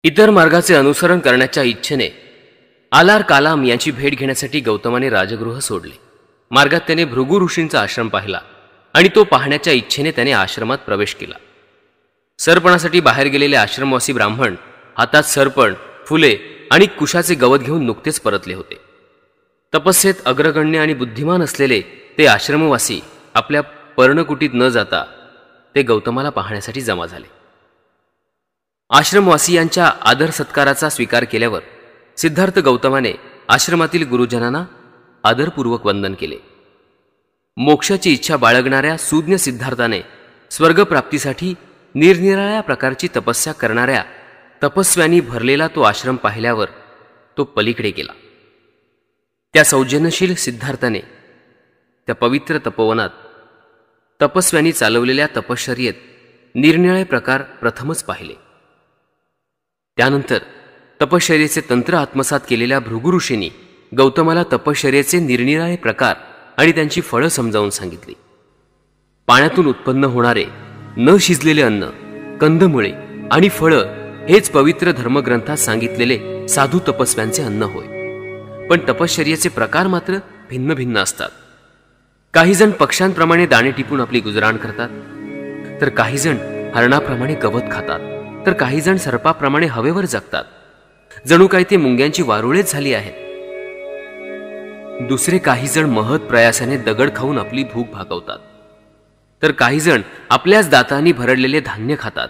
इतर मार्गाचे अनुसरण करण्याच्या इच्छेने आलार कालाम यांची भेट घेण्यासाठी गौतमाने राजगृह सोडले. मार्गात त्याने भृगु ऋषींचा आश्रम पाहिला आणि तो पाहण्याच्या इच्छेने त्याने आश्रमात प्रवेश केला. सरपणासाठी बाहेर गेलेले आश्रमवासी ब्राह्मण हातात सरपण, फुले आणि कुशाचे गवत घेऊन नुकतेच परतले होते. तपस्येत अग्रगण्य आणि बुद्धिमान असलेले ते आश्रमवासी आपल्या पर्णकुटीत न जाता ते गौतमाला पाहण्यासाठी जमा झाले. आश्रमवासियांच्या आदर सत्काराचा स्वीकार केल्यावर सिद्धार्थ गौतमाने आश्रमातील गुरुजनांना आदरपूर्वक वंदन केले. मोक्षाची इच्छा बाळगणाऱ्या सुज्ञ सिद्धार्थाने स्वर्गप्राप्तीसाठी निरनिराळ्या प्रकारची तपस्या करणाऱ्या तपस्व्यांनी भरलेला तो आश्रम पाहिल्यावर तो पलीकडे गेला. त्या सौजन्यशील सिद्धार्थाने त्या पवित्र तपोवनात तपस्व्यांनी चालवलेल्या तपश्चर्येत निरनिराळे प्रकार प्रथमच पाहिले. त्यानंतर तपश्चर्येचे तंत्र आत्मसात केलेल्या भृगु ऋषींनी गौतमाला तपश्चर्येचे निरनिराळे प्रकार आणि त्यांची फळं समजावून सांगितली. पाण्यातून उत्पन्न होणारे न शिजलेले अन्न, कंदमुळे आणि फळं हेच पवित्र धर्मग्रंथात सांगितलेले साधू तपस्व्यांचे अन्न होय. पण तपश्चर्येचे प्रकार मात्र भिन्न भिन्न असतात. काही जण पक्ष्यांप्रमाणे दाणे टिपून आपली गुजराण करतात, तर काही जण हरणाप्रमाणे गवत खातात, तर काही जण सर्पाप्रमाणे हवेवर जगतात. जणू काही ते मुंग्यांची वारुळेच झाली आहेत. दुसरे काही जण महत् प्रयासाने दगड खाऊन आपली भूक भागवतात, तर काही जण आपल्याच दातांनी भरडलेले धान्य खातात,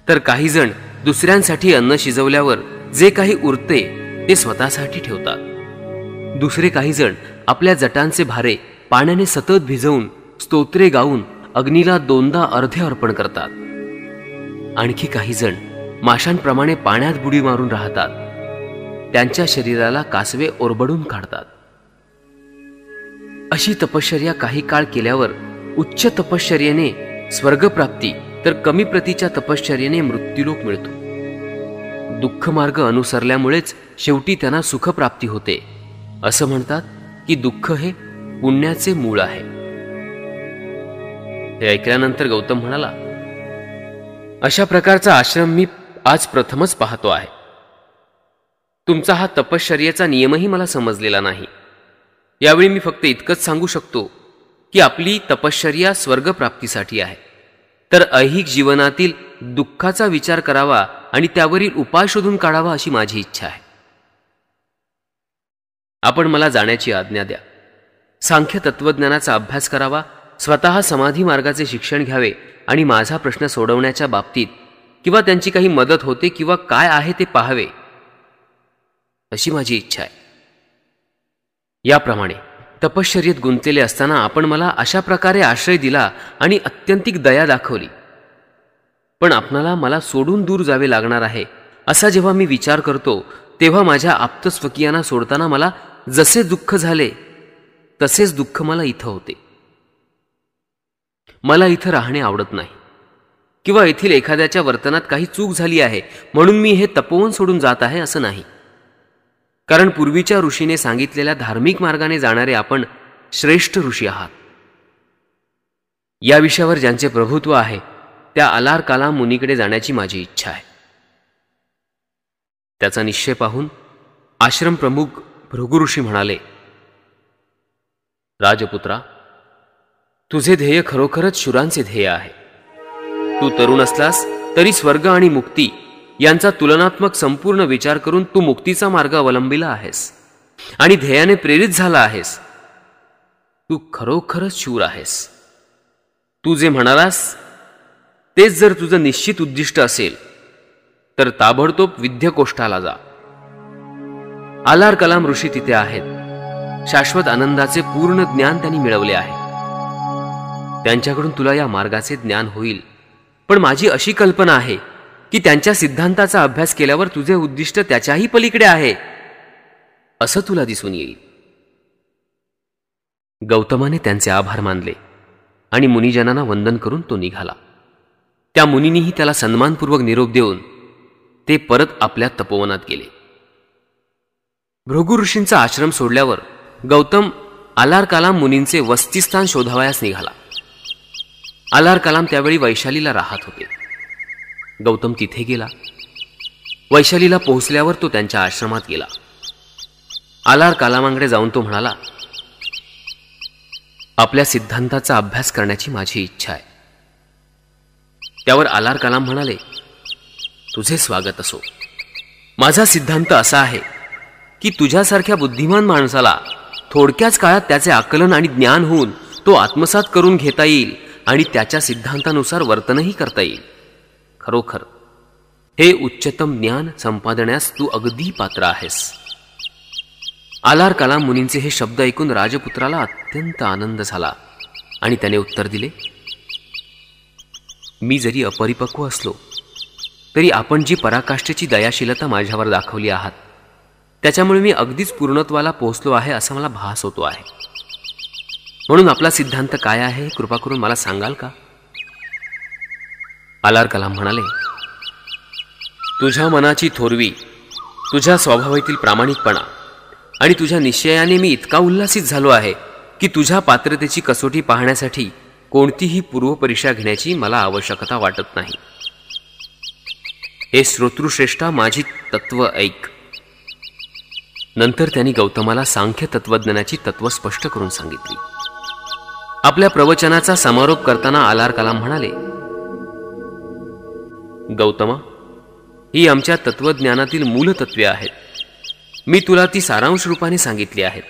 तर काही जण दुसऱ्यांसाठी अन्न शिजवल्यावर जे काही उरते ते स्वतःसाठी ठेवतात. दुसरे काही जण आपल्या जटांचे भारे पाण्याने सतत भिजवून स्तोत्रे गाऊन अग्नीला दोनदा अर्धे अर्पण करतात. आणखी काही जण माशांप्रमाणे पाण्यात बुडी मारून राहतात. त्यांच्या शरीराला कासवे ओरबडून काढतात. अशी तपश्चर्या काही काळ केल्यावर उच्च तपश्चर्येने स्वर्गप्राप्ती, तर कमी प्रतीच्या तपश्चर्येने मृत्यूलोक मिळतो. दुःख मार्ग अनुसरल्यामुळेच शेवटी त्यांना सुखप्राप्ती होते. असं म्हणतात की दुःख हे पुण्याचे मूळ आहे. हे ऐकल्यानंतर गौतम म्हणाला, अशा प्रकारचा आश्रम मी आज प्रथमच पाहतो आहे. तुमचा हा तपश्चर्येचा नियमही मला समजलेला नाही. यावेळी मी फक्त इतकंच सांगू शकतो की आपली तपश्चर्या स्वर्गप्राप्तीसाठी आहे, तर ऐहिक जीवनातील दुःखाचा विचार करावा आणि त्यावरील उपाय शोधून काढावा अशी माझी इच्छा आहे. आपण मला जाण्याची आज्ञा द्या. सांख्य तत्वज्ञानाचा अभ्यास करावा, स्वतः समाधी मार्गाचे शिक्षण घ्यावे आणि माझा प्रश्न सोडवण्याच्या बाबतीत किंवा त्यांची काही मदत होते किंवा काय आहे ते पाहावे, अशी माझी इच्छा आहे. याप्रमाणे तपश्चर्येत गुंतलेले असताना आपण मला अशा प्रकारे आश्रय दिला आणि अत्यंतिक दया दाखवली. पण आपणाला मला सोडून दूर जावे लागणार आहे असा जेव्हा मी विचार करतो, तेव्हा माझ्या आप्तस्वकीयांना सोडताना मला जसे दुःख झाले तसेच दुःख मला इथं होते. मला इथं राहणे आवडत नाही किंवा येथील एखाद्याच्या वर्तनात काही चूक झाली आहे म्हणून मी हे तपोवन सोडून जात आहे असं नाही. कारण पूर्वीच्या ऋषीने सांगितलेल्या धार्मिक मार्गाने जाणारे आपण श्रेष्ठ ऋषी आहात. या विषयावर ज्यांचे प्रभुत्व आहे त्या आलार कालाम मुनीकडे जाण्याची माझी इच्छा आहे. त्याचा निश्चय पाहून आश्रम प्रमुख भृगु ऋषी म्हणाले, राजपुत्रा, तुझे ध्येय खरोखरच शूरांचे ध्येय आहे. तू तरुण असलास तरी स्वर्ग आणि मुक्ती यांचा तुलनात्मक संपूर्ण विचार करून तू मुक्तीचा मार्ग अवलंबिला आहेस आणि ध्येयाने प्रेरित झाला आहेस. तू खरोखरच शूर आहेस. तू जे म्हणालास तेच जर तुझं निश्चित उद्दिष्ट असेल तर ताबडतोब विद्यकोष्ठाला जा. आलार कलाम ऋषी तिथे आहेत. शाश्वत आनंदाचे पूर्ण ज्ञान त्यांनी मिळवले आहे. त्यांच्याकडून तुला या मार्गाचे ज्ञान होईल. पण माझी अशी कल्पना आहे की त्यांच्या सिद्धांताचा अभ्यास केल्यावर तुझे उद्दिष्ट त्याच्याही पलीकडे आहे असं तुला दिसून येईल. गौतमाने त्यांचे आभार मानले आणि मुनिजनांना वंदन करून तो निघाला. त्या मुनींनीही त्याला सन्मानपूर्वक निरोप देऊन ते परत आपल्या तपोवनात गेले. भृगु ऋषींचा आश्रम सोडल्यावर गौतम आलार कालाम मुनींचे वस्तीस्थान शोधावयास निघाला. आलार कालाम त्यावेळी वैशालीला राहत होते. गौतम तिथे गेला. वैशालीला पोहोचल्यावर तो त्यांच्या आश्रमात गेला. आलार कालामांकडे जाऊन तो म्हणाला, आपल्या सिद्धांताचा अभ्यास करण्याची माझी इच्छा आहे. त्यावर आलार कलाम म्हणाले, तुझे स्वागत असो. माझा सिद्धांत असा आहे की तुझ्यासारख्या बुद्धिमान माणसाला थोडक्याच काळात त्याचे आकलन आणि ज्ञान होऊन तो आत्मसात करून घेता येईल आणि त्याच्या सिद्धांतानुसार वर्तनही करता येईल. खरोखर हे उच्चतम ज्ञान संपादण्यास तू अगदी पात्र आहेस. आलार कलाम मुनींचे हे शब्द ऐकून राजपुत्राला अत्यंत आनंद झाला आणि त्याने उत्तर दिले, मी जरी अपरिपक्व असलो तरी आपण जी पराकाष्ठेची दयाशीलता माझ्यावर दाखवली आहात त्याच्यामुळे मी अगदीच पूर्णत्वाला पोहोचलो आहे असा मला भास होतो आहे. म्हणून आपला सिद्धांत काय आहे हे कृपा करून मला सांगाल का? आलार कलाम म्हणाले, तुझ्या मनाची थोरवी, तुझ्या स्वभावातील प्रामाणिकपणा आणि तुझ्या निश्चयाने मी इतका उल्हासित झालो आहे की तुझ्या पात्रतेची कसोटी पाहण्यासाठी कोणतीही पूर्वपरीक्षा घेण्याची मला आवश्यकता वाटत नाही. हे श्रोतृश्रेष्ठा, माझी तत्व ऐक. नंतर त्यांनी गौतमाला सांख्य तत्वज्ञानाची तत्व स्पष्ट करून सांगितली. आपल्या प्रवचनाचा समारोप करताना आलार कलाम म्हणाले, गौतमा, ही आमच्या तत्वज्ञानातील मूलतत्वे आहेत. मी तुला ती सारांश रूपाने सांगितली आहेत.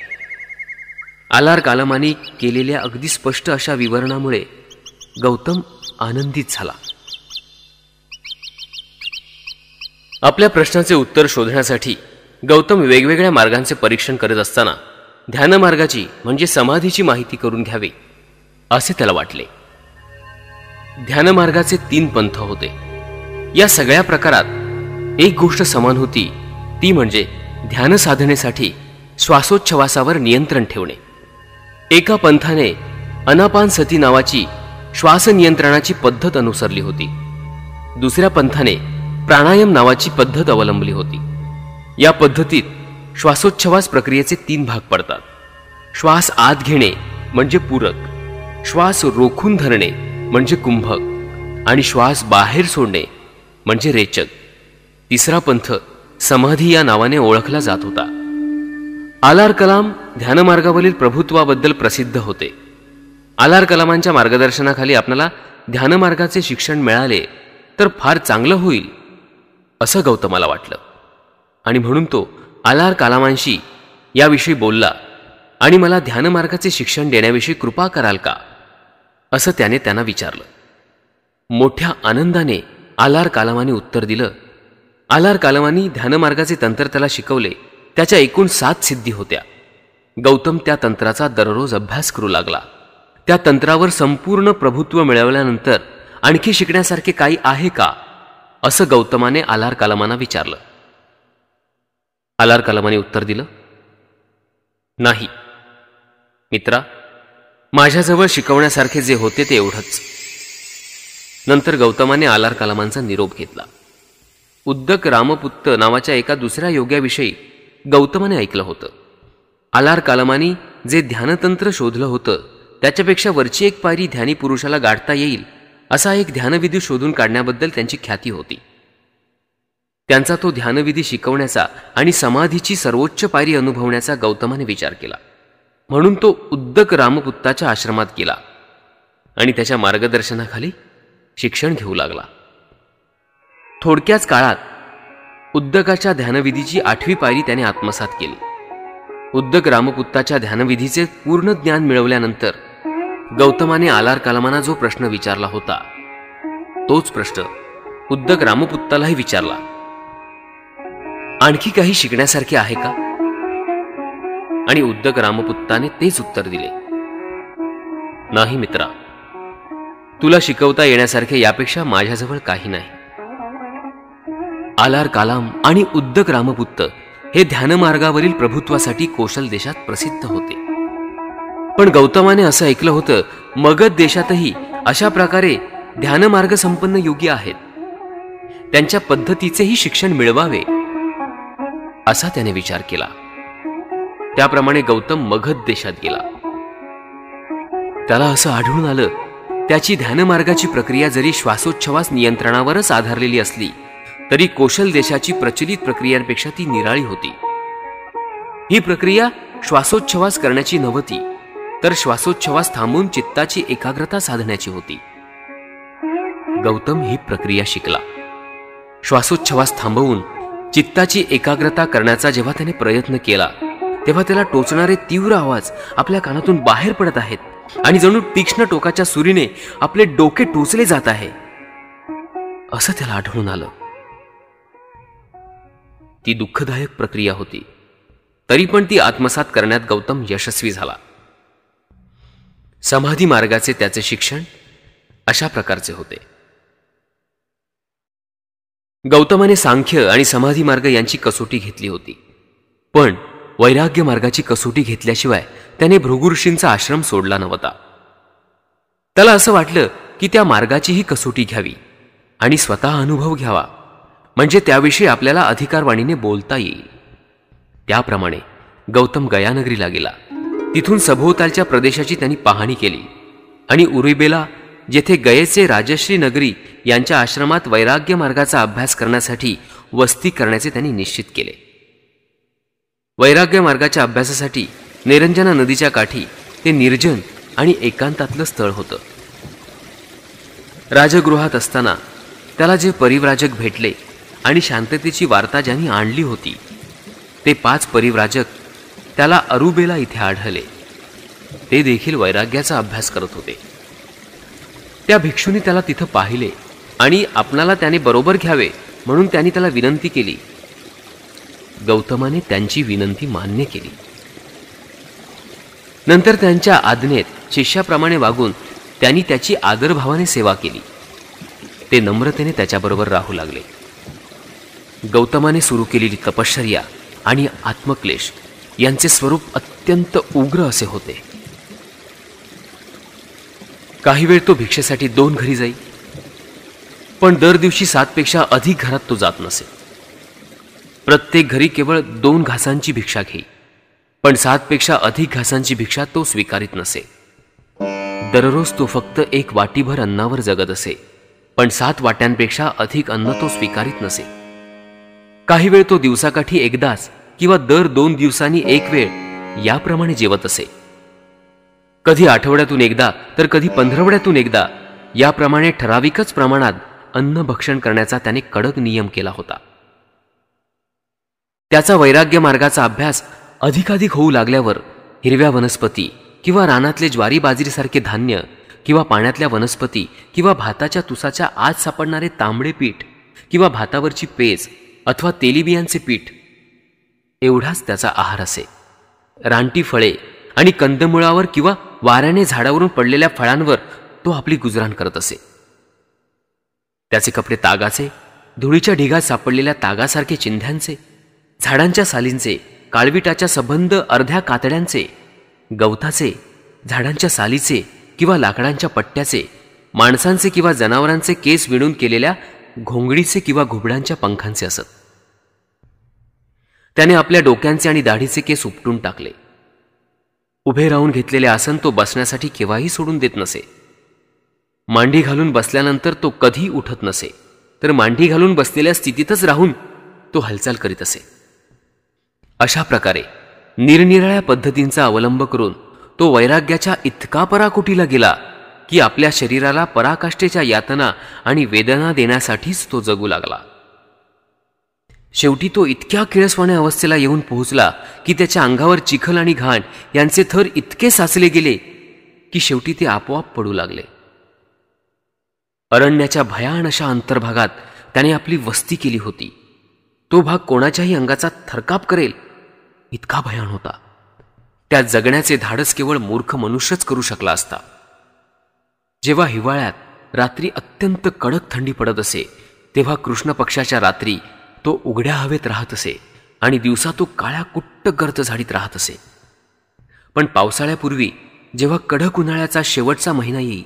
आलार कलामांनी केलेल्या अगदी स्पष्ट अशा विवरणामुळे गौतम आनंदित झाला. आपल्या प्रश्नाचे उत्तर शोधण्यासाठी गौतम वेगवेगळ्या मार्गांचे परीक्षण करत असताना ध्यानमार्गाची म्हणजे समाधीची माहिती करून घ्यावी असे त्याला वाटले. ध्यानमार्गाचे 3 पंथ होते. या सगळ्या प्रकारात एक गोष्ट समान होती, ती म्हणजे ध्यान साधनेसाठी श्वासोच्छवासावर नियंत्रण ठेवणे. एका पंथाने अनापान सती नावाची श्वास नियंत्रणाची पद्धत अनुसरली होती. दुसऱ्या पंथाने प्राणायाम नावाची पद्धत अवलंबली होती. या पद्धतीत श्वासोच्छवास प्रक्रियेचे 3 भाग पडतात. श्वास आत घेणे म्हणजे पूरक, श्वास रोखून धरणे म्हणजे कुंभक आणि श्वास बाहेर सोडणे म्हणजे रेचक. तिसरा पंथ समाधी या नावाने ओळखला जात होता. आलार कलाम ध्यानमार्गावरील प्रभुत्वाबद्दल प्रसिद्ध होते. आलार कलामांच्या मार्गदर्शनाखाली आपल्याला ध्यानमार्गाचे शिक्षण मिळाले तर फार चांगलं होईल असं गौतमाला वाटलं आणि म्हणून तो आलार कलामांशी याविषयी बोलला आणि मला ध्यानमार्गाचे शिक्षण देण्याविषयी कृपा कराल का असं त्याने त्यांना विचारलं. मोठ्या आनंदाने आलार कलामांनी उत्तर दिलं. आलार कलामांनी ध्यानमार्गाचे तंत्र त्याला शिकवले. त्याच्या एकूण 7 सिद्धी होत्या. गौतम त्या तंत्राचा दररोज अभ्यास करू लागला. त्या तंत्रावर संपूर्ण प्रभुत्व मिळवल्यानंतर आणखी शिकण्यासारखे काही आहे का असं गौतमाने आलार कलामांना विचारलं. आलार कलामांनी उत्तर दिलं, नाही मित्रा, माझ्याजवळ शिकवण्यासारखे जे होते ते एवढंच. नंतर गौतमाने आलार कलामांचा निरोप घेतला. उद्दक रामपुत्त नावाच्या एका दुसऱ्या योग्याविषयी गौतमाने ऐकलं होतं. आलार कलामांनी जे ध्यानतंत्र शोधलं होतं त्याच्यापेक्षा वरची एक पायरी ध्यानी पुरुषाला गाठता येईल असा एक ध्यानविधी शोधून काढण्याबद्दल त्यांची ख्याती होती. त्यांचा तो ध्यानविधी शिकवण्याचा आणि समाधीची सर्वोच्च पायरी अनुभवण्याचा गौतमाने विचार केला. म्हणून तो उद्दक रामपुत्ताच्या आश्रमात गेला आणि त्याच्या मार्गदर्शनाखाली शिक्षण घेऊ लागला. थोडक्याच काळात उद्दकाच्या ध्यानविधीची 8वी पायरी त्याने आत्मसात केली. उद्दक रामपुत्ताच्या ध्यानविधीचे पूर्ण ज्ञान मिळवल्यानंतर गौतमाने आलार कलामांना जो प्रश्न विचारला होता तोच प्रश्न उद्दक रामपुत्तालाही विचारला. आणखी काही शिकण्यासारखे आहे का? आणि उद्दक रामपुत्ताने तेच उत्तर दिले, नाही मित्रा, तुला शिकवता येण्यासारखे यापेक्षा माझ्याजवळ काही नाही. आलार कलाम आणि उद्दक रामपुत्त हे ध्यानमार्गावरील प्रभुत्वासाठी कौशल देशात प्रसिद्ध होते. पण गौतमाने असं ऐकलं होतं मगध देशातही अशा प्रकारे ध्यानमार्ग संपन्न योगी आहेत. त्यांच्या पद्धतीचेही शिक्षण मिळवावे असा त्याने विचार केला. त्याप्रमाणे गौतम मगध देशात गेला. त्याला असं आढळून आलं त्याची ध्यानमार्गाची प्रक्रिया जरी श्वासोच्छवास नियंत्रणावरच आधारलेली असली तरी कौशल देशाची प्रचलित प्रक्रियांपेक्षा ती निराळी होती. ही प्रक्रिया श्वासोच्छवास करण्याची नव्हती, तर श्वासोच्छवास थांबून चित्ताची एकाग्रता साधण्याची होती. गौतम ही प्रक्रिया शिकला. श्वासोच्छवास थांबवून चित्ताची एकाग्रता करण्याचा जेव्हा त्याने प्रयत्न केला, तेव्हा त्याला टोचणारे तीव्र आवाज आपल्या कानातून बाहेर पडत आहेत आणि जणू तीक्ष्ण टोकाच्या सुरीने आपले डोके टोचले जात आहे असं त्याला आढळून आलं. ती दुःखदायक प्रक्रिया होती, तरी पण ती आत्मसात करण्यात गौतम यशस्वी झाला. समाधी मार्गाचे त्याचे शिक्षण अशा प्रकारचे होते. गौतमाने सांख्य आणि समाधी मार्ग यांची कसोटी घेतली होती, पण वैराग्य मार्गाची कसोटी घेतल्याशिवाय त्याने भृगु ऋषींचा आश्रम सोडला नव्हता. त्याला असं वाटलं की त्या मार्गाचीही कसोटी घ्यावी आणि स्वतः अनुभव घ्यावा, म्हणजे त्याविषयी आपल्याला अधिकारवाणीने बोलता येईल. त्याप्रमाणे गौतम गयानगरीला गेला. तिथून सभोवतालच्या प्रदेशाची त्यांनी पाहणी केली आणि उरुबेला, जेथे गयेचे राजश्री नगरी यांच्या आश्रमात वैराग्य मार्गाचा अभ्यास करण्यासाठी वस्ती करण्याचे त्यांनी निश्चित केले. वैराग्य मार्गाच्या अभ्यासासाठी निरंजना नदीच्या काठी ते निर्जन आणि एकांतातलं स्थळ होतं. राजगृहात असताना त्याला जे परिव्राजक भेटले आणि शांततेची वार्ता ज्यांनी आणली होती, ते 5 परिव्राजक त्याला अरुबेला इथे आढळले. ते देखील वैराग्याचा अभ्यास करत होते. त्या भिक्षूंनी त्याला तिथं पाहिले आणि आपणाला त्याने बरोबर घ्यावे म्हणून त्यांनी त्याला विनंती केली. गौतमाने त्यांची विनंती मान्य केली. नंतर त्यांच्या आज्ञेत शिष्याप्रमाणे वागून त्यांनी त्याची आदरभावाने सेवा केली. ते नम्रतेने त्याच्याबरोबर राहू लागले. गौतमाने सुरू केलेली तपश्चर्या आणि आत्मक्लेश यांचे स्वरूप अत्यंत उग्र असे होते. काही वेळ तो भिक्षेसाठी 2 घरी जाई, पण दर दिवशी 7 पेक्षा अधिक घरात तो जात नसे. प्रत्येक घरी केवळ 2 घासांची भिक्षा घेई, पण 7 पेक्षा अधिक घासांची भिक्षा तो स्वीकारित नसे. दररोज तो फक्त 1 वाटीभर अन्नावर जगत असे, पण 7 वाट्यांपेक्षा अधिक अन्न तो स्वीकारित नसे. काही वेळ तो दिवसाकाठी एकदाच किंवा दर 2 दिवसांनी 1 वेळ याप्रमाणे जेवत असे. कधी आठवड्यातून एकदा तर कधी 15वड्यातून एकदा याप्रमाणे ठराविकच प्रमाणात अन्न भक्षण करण्याचा त्याने कडक नियम केला होता. त्याचा वैराग्य मार्गाचा अभ्यास अधिकाधिक होऊ लागल्यावर हिरव्या वनस्पती किंवा रानातले ज्वारी बाजरीसारखे धान्य किंवा पाण्यातल्या वनस्पती किंवा भाताच्या तुसाच्या आत सापडणारे तांबडे पीठ किंवा भातावरची पेज अथवा तेलिबियांचे पीठ एवढाच त्याचा आहार असे. रानटी फळे आणि कंदमुळावर किंवा वाऱ्याने झाडावरून पडलेल्या फळांवर तो आपली गुजराण करत असे. त्याचे कपडे तागाचे, धुळीच्या ढिगात सापडलेल्या तागासारखे चिंध्यांचे, झाडांच्या सालींचे, काळविटाच्या सबंध अर्ध्या कातड्यांचे, गवताचे, झाडांच्या सालीचे किंवा लाकडांच्या पट्ट्याचे, माणसांचे किंवा जनावरांचे केस विणून केलेल्या घोंगडीचे किंवा घुबडांच्या पंखांचे असत. त्याने आपल्या डोक्यांचे आणि दाढीचे केस उपटून टाकले. उभे राहून घेतलेले आसन तो बसण्यासाठी केव्हाही सोडून देत नसे. मांडी घालून बसल्यानंतर तो कधी उठत नसे, तर मांडी घालून बसलेल्या स्थितीतच राहून तो हालचाल करीत असे. अशा प्रकारे निरनिराळ्या पद्धतींचा अवलंब करून तो वैराग्याच्या इतका पराकोटीला गेला की आपल्या शरीराला पराकाष्ठेच्या यातना आणि वेदना देण्यासाठीच तो जगू लागला. शेवटी तो इतक्या किळसवाण्या अवस्थेला येऊन पोहोचला की त्याच्या अंगावर चिखल आणि घाण यांचे थर इतके साचले गेले की शेवटी ते आपोआप पडू लागले. अरण्याच्या भयान अशा अंतर्भागात त्याने आपली वस्ती केली होती. तो भाग कोणाच्याही अंगाचा थरकाप करेल इतका भयान होता. त्या जगण्याचे धाडस केवळ मूर्ख मनुष्यच करू शकला असता. जेव्हा हिवाळ्यात रात्री अत्यंत कडक थंडी पडत असे, तेव्हा कृष्ण पक्षाच्या रात्री तो उघड्या हवेत राहत असे आणि दिवसा तो काळ्या कुट्ट गर्द झाडीत राहत असे. पण पावसाळ्यापूर्वी जेव्हा कडक उन्हाळ्याचा शेवटचा महिना येई,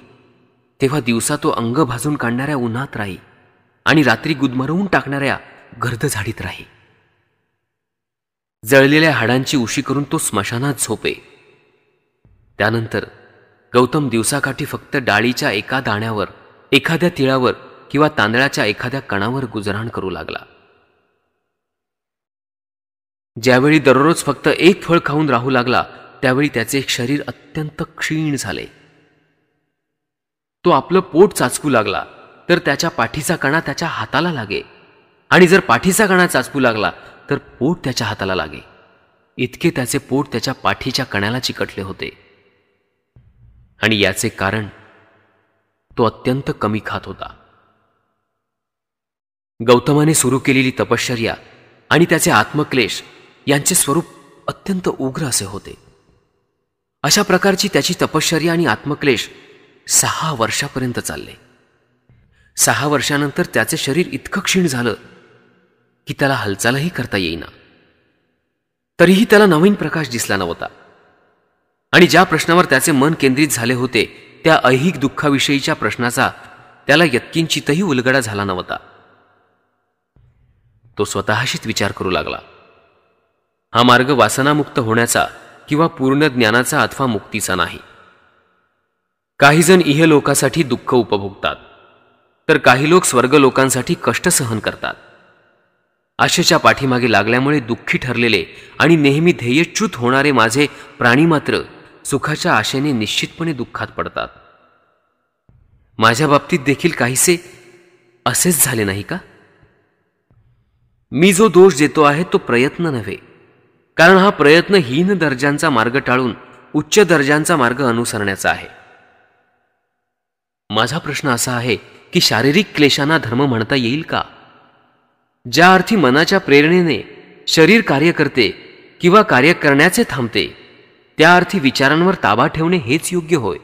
तेव्हा दिवसा तो अंग भाजून काढणाऱ्या उन्हात राही आणि रात्री गुदमरवून टाकणाऱ्या गर्द झाडीत राही. जळलेल्या हाडांची उशी करून तो स्मशानात झोपे. त्यानंतर गौतम दिवसाकाठी फक्त डाळीच्या एका दाण्यावर, एखाद्या तिळावर किंवा तांदळाच्या एखाद्या कणावर गुजराण करू लागला. ज्यावेळी दररोज फक्त एक फळ खाऊन राहू लागला त्यावेळी त्याचे शरीर अत्यंत क्षीण झाले. तो आपलं पोट चाचपू लागला तर त्याच्या पाठीचा कणा त्याच्या हाताला लागे, आणि जर पाठीचा कणा चाचपू लागला तर पोट त्याच्या हाताला लागे. इतके त्याचे पोट त्याच्या पाठीच्या कण्याला चिकटले होते. आणि याचे कारण तो अत्यंत कमी खात होता. गौतमाने सुरू केलेली तपश्चर्या आणि त्याचे आत्मक्लेश यांचे स्वरूप अत्यंत उग्र असे होते. अशा प्रकारची त्याची तपश्चर्या आणि आत्मक्लेश 6 वर्षापर्यंत चालले. 6 वर्षानंतर त्याचे शरीर इतकं क्षीण झालं की त्याला हालचालही करता येईना. तरीही त्याला नवीन प्रकाश दिसला नव्हता, आणि ज्या प्रश्नावर त्याचे मन केंद्रित झाले होते त्या ऐहिक दुःखाविषयीच्या प्रश्नाचा त्याला यत्किंचितही उलगडा झाला नव्हता. तो स्वतःशीच विचार करू लागला, हा मार्ग वासनामुक्त होण्याचा किंवा पूर्ण ज्ञानाचा अथवा मुक्तीचा नाही. काही जण इहलोकासाठी दुःख उपभोगतात, तर काही लोक स्वर्गलोकांसाठी कष्ट सहन करतात. आशेच्या पाठीमागे लागल्यामुळे दुःखी ठरलेले आणि नेहमी ध्येयच्युत होणारे माझे प्राणी मात्र सुखाच्या आशेने निश्चितपणे दुःखात पडतात. माझ्या बाबतीत देखील काहीसे असेच झाले नाही का? मी जो दोष देतो आहे तो प्रयत्न नव्हे, कारण हा प्रयत्न हीन दर्जांचा मार्ग टाळून उच्च दर्जांचा मार्ग अनुसरण्याचा आहे. माझा प्रश्न असा आहे की शारीरिक क्लेशांना धर्म म्हणता येईल का? ज्या अर्थी मनाच्या प्रेरणेने शरीर कार्य करते किंवा कार्य करण्याचे थांबते, त्या अर्थी विचारांवर ताबा ठेवणे हेच योग्य होय.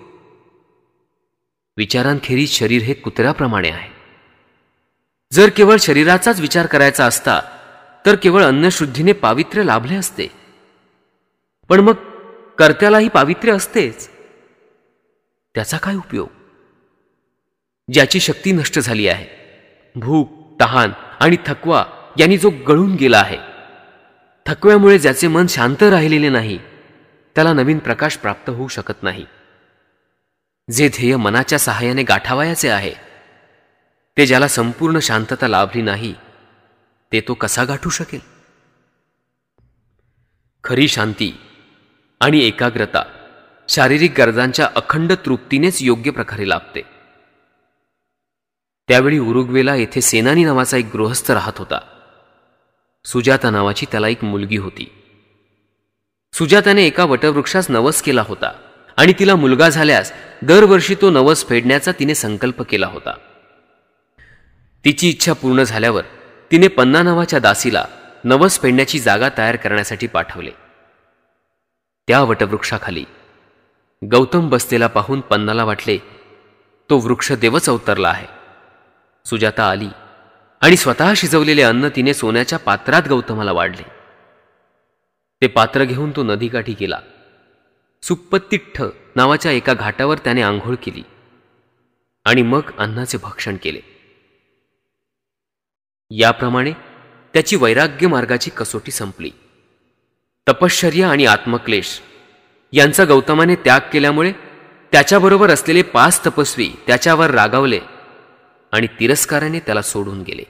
विचारांखेरीज शरीर हे कुत्र्याप्रमाणे आहे. जर केवळ शरीराचाच विचार करायचा असता तर केवळ अन्नशुद्धीने पावित्र्य लाभले असते, पण मग कर्त्यालाही पावित्र्य असतेच. त्याचा काय उपयोग? ज्याची शक्ती नष्ट झाली आहे, भूक, तहान आणि थकवा यांनी जो गळून गेला आहे, थकव्यामुळे ज्याचे मन शांत राहिलेले नाही, त्याला नवीन प्रकाश प्राप्त होऊ शकत नाही. जे ध्येय मनाच्या सहाय्याने गाठावायचे आहे, ते ज्याला संपूर्ण शांतता लाभली नाही, ते तो कसा गाठू शकेल? खरी शांती आणि एकाग्रता शारीरिक गरजांच्या अखंड तृप्तीनेच योग्य प्रकारे लाभते. त्यावेळी उरुग्वेला येथे सेनानी नावाचा एक गृहस्थ राहत होता. सुजाता नावाची त्याला एक मुलगी होती. सुजाताने एका वटवृक्षास नवस केला होता आणि तिला मुलगा झाल्यास दरवर्षी तो नवस फेडण्याचा तिने संकल्प केला होता. तिची इच्छा पूर्ण झाल्यावर तिने पन्ना नावाच्या दासीला नवस फेडण्याची जागा तयार करण्यासाठी पाठवले. त्या वटवृक्षाखाली गौतम बसलेला पाहून पन्नाला वाटले तो वृक्ष देवच अवतरला आहे. सुजाता आली आणि स्वतः शिजवलेले अन्न तिने सोन्याच्या पात्रात गौतमाला वाढले. ते पात्र घेऊन तो नदीकाठी गेला. सुप्पतिठ्ठ नावाच्या एका घाटावर त्याने आंघोळ केली आणि मग अन्नाचे भक्षण केले. याप्रमाणे त्याची वैराग्य मार्गाची कसोटी संपली. तपश्चर्या आणि आत्मक्लेश यांचा गौतमाने त्याग केल्यामुळे त्याच्याबरोबर असलेले 5 तपस्वी त्याच्यावर रागावले आणि तिरस्काराने त्याला सोडून गेले.